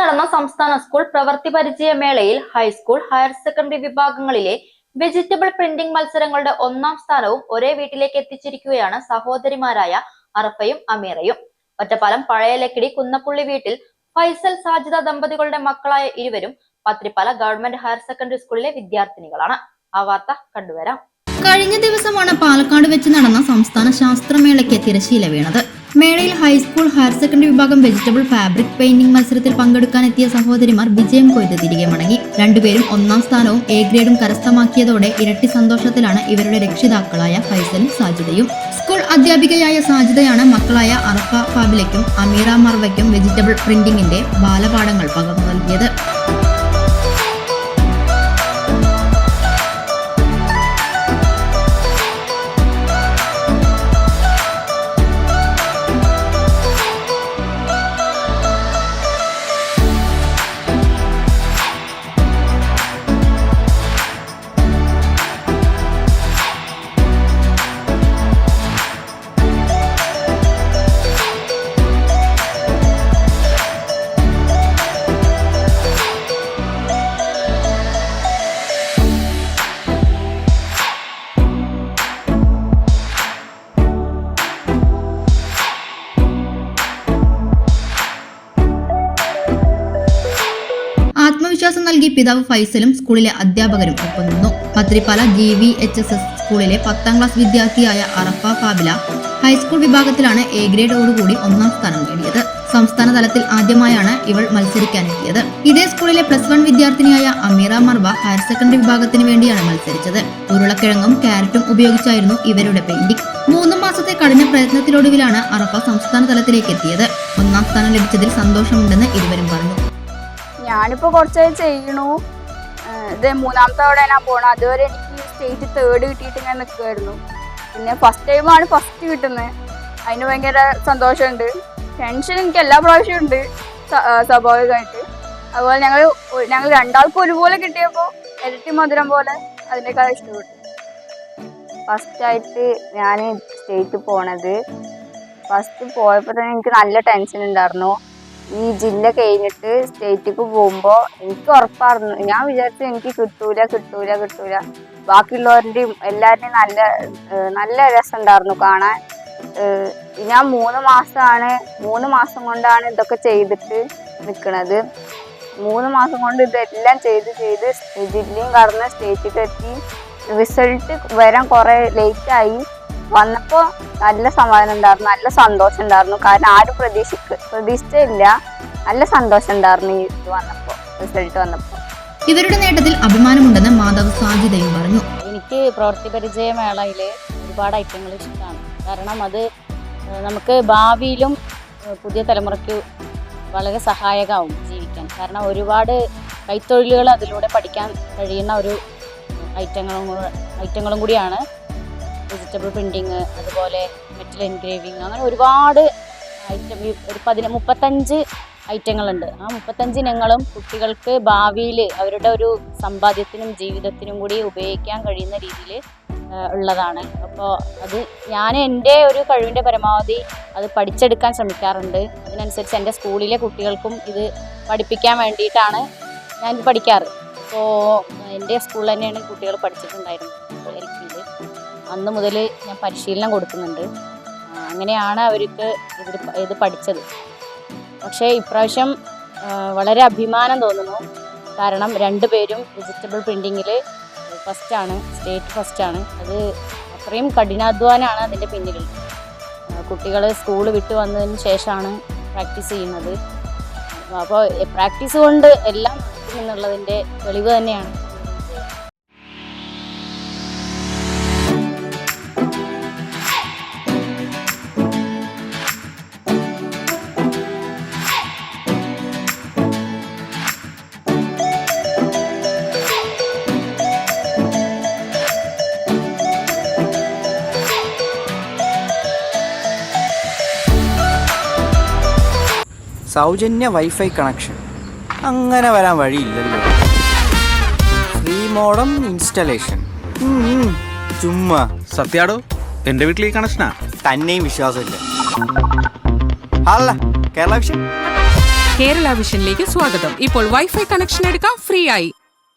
നടന്ന സംസ്ഥാന സ്കൂൾ പ്രവൃത്തി പരിചയ മേളയിൽ ഹൈസ്കൂൾ, ഹയർ സെക്കൻഡറി വിഭാഗങ്ങളിലെ വെജിറ്റബിൾ പ്രിന്റിംഗ് മത്സരങ്ങളുടെ 1ാം സ്ഥാനവും ഒരേ വീട്ടിലേക്ക് എത്തിച്ചിരിക്കുകയാണ് സഹോദരിമാരായ അറഫയും അമീറയും. ഒറ്റപ്പാലം പഴയ ലക്കിടി കുന്നപ്പുള്ളി വീട്ടിൽ ഫൈസൽ, സാജിദ ദമ്പതികളുടെ മക്കളായ ഇരുവരും പത്രിപ്പാല ഗവൺമെന്റ് ഹയർ സെക്കൻഡറി സ്കൂളിലെ വിദ്യാർത്ഥിനികളാണ്. ആ വാർത്ത കണ്ടുവരാം. കഴിഞ്ഞ ദിവസമാണ് പാലക്കാട് വെച്ച് നടന്ന സംസ്ഥാന ശാസ്ത്രമേളയ്ക്ക് തിരശ്ശീല വീണത്. മേളയിൽ ഹൈസ്കൂൾ, ഹയർ സെക്കൻഡറി വിഭാഗം വെജിറ്റബിൾ ഫാബ്രിക് പെയിന്റിംഗ് മത്സരത്തിൽ പങ്കെടുക്കാനെത്തിയ സഹോദരിമാർ വിജയം കൊയ്ത് തിരികെ മടങ്ങി. രണ്ടുപേരും 1ാം സ്ഥാനവും എ ഗ്രേഡും കരസ്ഥമാക്കിയതോടെ ഇരട്ടി സന്തോഷത്തിലാണ് ഇവരുടെ രക്ഷിതാക്കളായ ഫൈസലും സാജിദയും. സ്കൂൾ അധ്യാപികയായ സാജിദയാണ് മക്കളായ അറഫ ഫാബിലയ്ക്കും അമീറ മർവയ്ക്കും വെജിറ്റബിൾ പ്രിന്റിംഗിന്റെ ബാലപാഠങ്ങൾ പകർന്നു നൽകിയത്. ആത്മവിശ്വാസം നൽകി പിതാവ് ഫൈസലും സ്കൂളിലെ അധ്യാപകരും ഒപ്പം നിന്നു. പത്രിപ്പാല GVHSS സ്കൂളിലെ 10ാം ക്ലാസ് വിദ്യാർത്ഥിയായ അറഫ ഫാബില ഹൈസ്കൂൾ വിഭാഗത്തിലാണ് എ ഗ്രേഡോടുകൂടി 1ാം സ്ഥാനം നേടിയത്. സംസ്ഥാന തലത്തിൽ ആദ്യമായാണ് ഇവൾ മത്സരിക്കാനെത്തിയത്. ഇതേ സ്കൂളിലെ +1 വിദ്യാർത്ഥിനിയായ അമീറ മർവ ഹയർ സെക്കൻഡറി വിഭാഗത്തിന് വേണ്ടിയാണ് മത്സരിച്ചത്. ഉരുളക്കിഴങ്ങും ക്യാരറ്റും ഉപയോഗിച്ചായിരുന്നു ഇവരുടെ പെയിന്റിംഗ്. 3 മാസത്തെ കഠിന പ്രയത്നത്തിനൊടുവിലാണ് അറഫ സംസ്ഥാന തലത്തിലേക്ക് എത്തിയത്. 1ാം സ്ഥാനം ലഭിച്ചതിൽ സന്തോഷമുണ്ടെന്ന് ഇരുവരും പറഞ്ഞു. ഞാനിപ്പോൾ കുറച്ചായി ചെയ്യണു. ഇത് 3ാമത്തെ തവണ ഞാൻ പോകണം. അതുവരെ എനിക്ക് സ്റ്റേറ്റ് 3rd കിട്ടിയിട്ട് ഞാൻ നിൽക്കുമായിരുന്നു. പിന്നെ ഫസ്റ്റ് ടൈമാണ് ഫസ്റ്റ് കിട്ടുന്നത്. അതിന് ഭയങ്കര സന്തോഷമുണ്ട്. ടെൻഷൻ എനിക്ക് എല്ലാ പ്രാവശ്യവും ഉണ്ട് സ്വാഭാവികമായിട്ട്. അതുപോലെ ഞങ്ങൾ രണ്ടാൾക്കും ഒരുപോലെ കിട്ടിയപ്പോൾ ഇരട്ടി മധുരം പോലെ അതിനേക്കാൾ ഇഷ്ടപ്പെട്ടു. ഫസ്റ്റായിട്ട് ഞാൻ സ്റ്റേറ്റ് പോണത്, ഫസ്റ്റ് പോയപ്പോൾ തന്നെ എനിക്ക് നല്ല ടെൻഷൻ ഉണ്ടായിരുന്നു. ഈ ജില്ല കഴിഞ്ഞിട്ട് സ്റ്റേറ്റിക്ക് പോകുമ്പോൾ എനിക്ക് ഉറപ്പായിരുന്നു, ഞാൻ വിചാരിച്ചു എനിക്ക് കിട്ടൂല. ബാക്കിയുള്ളവരുടെയും എല്ലാവരുടെയും നല്ല രസം ഉണ്ടായിരുന്നു കാണാൻ. ഞാൻ 3 മാസം കൊണ്ടാണ് ഇതൊക്കെ ചെയ്തിട്ട് നിൽക്കുന്നത്. 3 മാസം കൊണ്ട് ഇതെല്ലാം ചെയ്ത് ജില്ലയും കടന്ന് സ്റ്റേറ്റിലേക്ക് എത്തി. റിസൾട്ട് വരാൻ കുറേ ലേറ്റായി. വന്നപ്പോൾ നല്ല സമാധാനം ഉണ്ടായിരുന്നു, നല്ല സന്തോഷം ഉണ്ടായിരുന്നു. കാരണം ആരും പ്രതീക്ഷിച്ചില്ല. നല്ല സന്തോഷം ഉണ്ടായിരുന്നു ഈ റിസൾട്ട് വന്നപ്പോൾ. ഇവരുടെ നേട്ടത്തിൽ അഭിമാനമുണ്ടെന്ന് മാതാവ് സാജിദയും പറഞ്ഞു. എനിക്ക് പ്രവൃത്തി പരിചയ മേളയിൽ ഒരുപാട് ഐറ്റങ്ങൾ ഇഷ്ടമാണ്. കാരണം അത് നമുക്ക് ഭാവിയിലും പുതിയ തലമുറയ്ക്ക് വളരെ സഹായകമാവും ജീവിക്കാൻ. കാരണം ഒരുപാട് കൈത്തൊഴിലുകൾ അതിലൂടെ പഠിക്കാൻ കഴിയുന്ന ഒരു ഐറ്റങ്ങളും കൂടിയാണ് വെജിറ്റബിൾ പ്രിൻറ്റിങ്, അതുപോലെ മെറ്റൽ എൻഗ്രേവിങ്, അങ്ങനെ ഒരുപാട് ഐറ്റം, ഒരു 35 ഐറ്റങ്ങളുണ്ട്. ആ 35 ഇനങ്ങളും കുട്ടികൾക്ക് ഭാവിയിൽ അവരുടെ ഒരു സമ്പാദ്യത്തിനും ജീവിതത്തിനും കൂടി ഉപയോഗിക്കാൻ കഴിയുന്ന രീതിയിൽ ഉള്ളതാണ്. അപ്പോൾ അത് ഞാൻ എൻ്റെ ഒരു കഴിവിൻ്റെ പരമാവധി അത് പഠിച്ചെടുക്കാൻ ശ്രമിക്കാറുണ്ട്. അതിനനുസരിച്ച് എൻ്റെ സ്കൂളിലെ കുട്ടികൾക്കും ഇത് പഠിപ്പിക്കാൻ വേണ്ടിയിട്ടാണ് ഞാനിത് പഠിക്കാറ്. അപ്പോൾ എൻ്റെ സ്കൂളിൽ തന്നെയാണ് കുട്ടികൾ പഠിച്ചിട്ടുണ്ടായിരുന്നത്. LPയിൽ അന്ന് മുതൽ ഞാൻ പരിശീലനം കൊടുക്കുന്നുണ്ട്. അങ്ങനെയാണ് അവർക്ക് ഇത് പഠിച്ചത്. പക്ഷേ ഇപ്രാവശ്യം വളരെ അഭിമാനം തോന്നുന്നു. കാരണം 2 പേരും വെജിറ്റബിൾ പ്രിൻറ്റിങ്ങിൽ ഫസ്റ്റാണ്, സ്റ്റേറ്റ് ഫസ്റ്റാണ്. അത് അത്രയും കഠിനാധ്വാനമാണ് അതിൻ്റെ പിന്നിൽ. കുട്ടികൾ സ്കൂൾ വിട്ട് വന്നതിന് ശേഷമാണ് പ്രാക്ടീസ് ചെയ്യുന്നത്. അപ്പോൾ പ്രാക്ടീസ് കൊണ്ട് എല്ലാം എന്നുള്ളതിൻ്റെ തെളിവ് തന്നെയാണ്. സൗജന്യ വൈഫൈ കണക്ഷൻ അങ്ങനെ വരാൻ വഴിയില്ലല്ലോ. ഫ്രീ മോഡം ഇൻസ്റ്റലേഷൻ ചുമ്മാ. സത്യാടോ, എന്റെ വീട്ടിൽ ഈ കണക്ഷനാ. തന്നെയും വിശ്വാസമില്ല. അല്ല കേരള വിഷൻ കേരള വിഷനിലേക്ക് സ്വാഗതം. ഇപ്പോൾ വൈഫൈ കണക്ഷൻ എടുക്കാം ഫ്രീ ആയി.